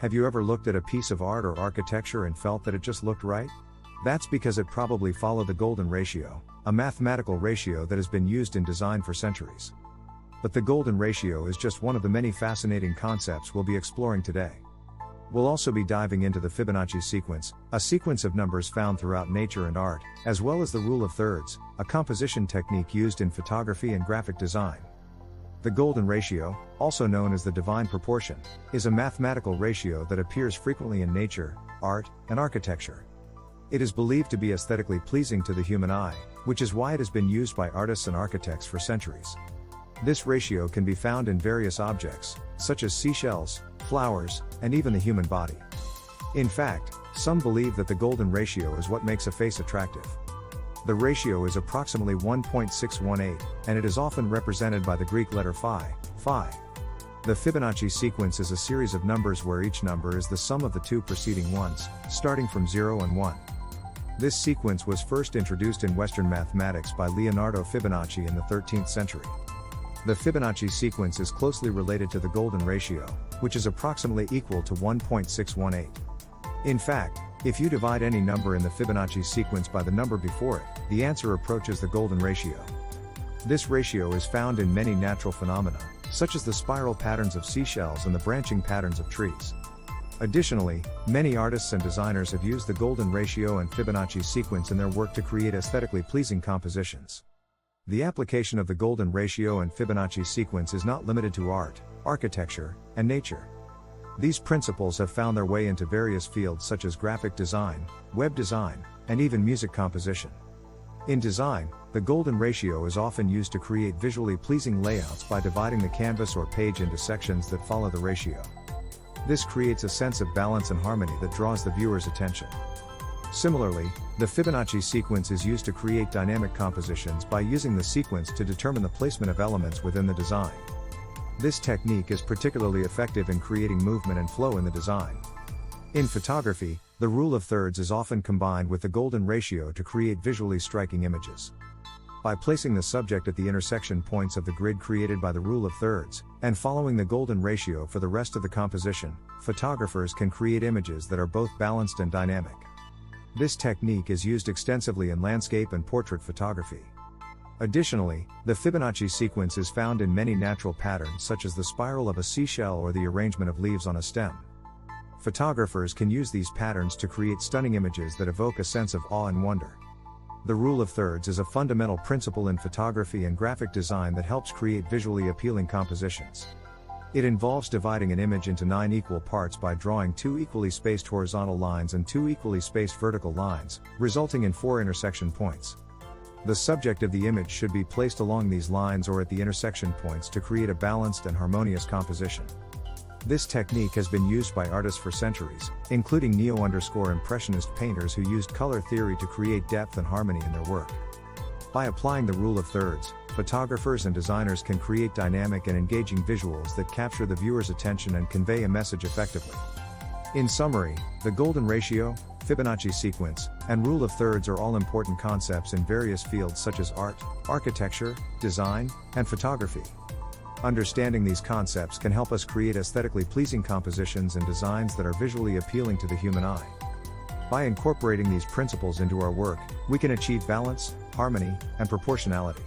Have you ever looked at a piece of art or architecture and felt that it just looked right? That's because it probably followed the golden ratio, a mathematical ratio that has been used in design for centuries. But the golden ratio is just one of the many fascinating concepts we'll be exploring today. We'll also be diving into the Fibonacci sequence, a sequence of numbers found throughout nature and art, as well as the rule of thirds, a composition technique used in photography and graphic design. The golden ratio, also known as the divine proportion, is a mathematical ratio that appears frequently in nature, art, and architecture. It is believed to be aesthetically pleasing to the human eye, which is why it has been used by artists and architects for centuries. This ratio can be found in various objects, such as seashells, flowers, and even the human body. In fact, some believe that the golden ratio is what makes a face attractive. The ratio is approximately 1.618, and it is often represented by the Greek letter phi. The Fibonacci sequence is a series of numbers where each number is the sum of the two preceding ones, starting from 0 and 1. This sequence was first introduced in Western mathematics by Leonardo Fibonacci in the 13th century. The Fibonacci sequence is closely related to the golden ratio, which is approximately equal to 1.618. In fact, if you divide any number in the Fibonacci sequence by the number before it, the answer approaches the golden ratio. This ratio is found in many natural phenomena, such as the spiral patterns of seashells and the branching patterns of trees. Additionally, many artists and designers have used the golden ratio and Fibonacci sequence in their work to create aesthetically pleasing compositions. The application of the golden ratio and Fibonacci sequence is not limited to art, architecture, and nature. These principles have found their way into various fields such as graphic design, web design, and even music composition. In design, the golden ratio is often used to create visually pleasing layouts by dividing the canvas or page into sections that follow the ratio. This creates a sense of balance and harmony that draws the viewer's attention. Similarly, the Fibonacci sequence is used to create dynamic compositions by using the sequence to determine the placement of elements within the design. This technique is particularly effective in creating movement and flow in the design. In photography, the rule of thirds is often combined with the golden ratio to create visually striking images. By placing the subject at the intersection points of the grid created by the rule of thirds, and following the golden ratio for the rest of the composition, photographers can create images that are both balanced and dynamic. This technique is used extensively in landscape and portrait photography. Additionally, the Fibonacci sequence is found in many natural patterns such as the spiral of a seashell or the arrangement of leaves on a stem. Photographers can use these patterns to create stunning images that evoke a sense of awe and wonder. The rule of thirds is a fundamental principle in photography and graphic design that helps create visually appealing compositions. It involves dividing an image into 9 equal parts by drawing 2 equally spaced horizontal lines and 2 equally spaced vertical lines, resulting in 4 intersection points. The subject of the image should be placed along these lines or at the intersection points to create a balanced and harmonious composition. This technique has been used by artists for centuries, including neo-impressionist painters who used color theory to create depth and harmony in their work. By applying the rule of thirds, photographers and designers can create dynamic and engaging visuals that capture the viewer's attention and convey a message effectively. In summary, the golden ratio, Fibonacci sequence, and rule of thirds are all important concepts in various fields such as art, architecture, design, and photography. Understanding these concepts can help us create aesthetically pleasing compositions and designs that are visually appealing to the human eye. By incorporating these principles into our work, we can achieve balance, harmony, and proportionality.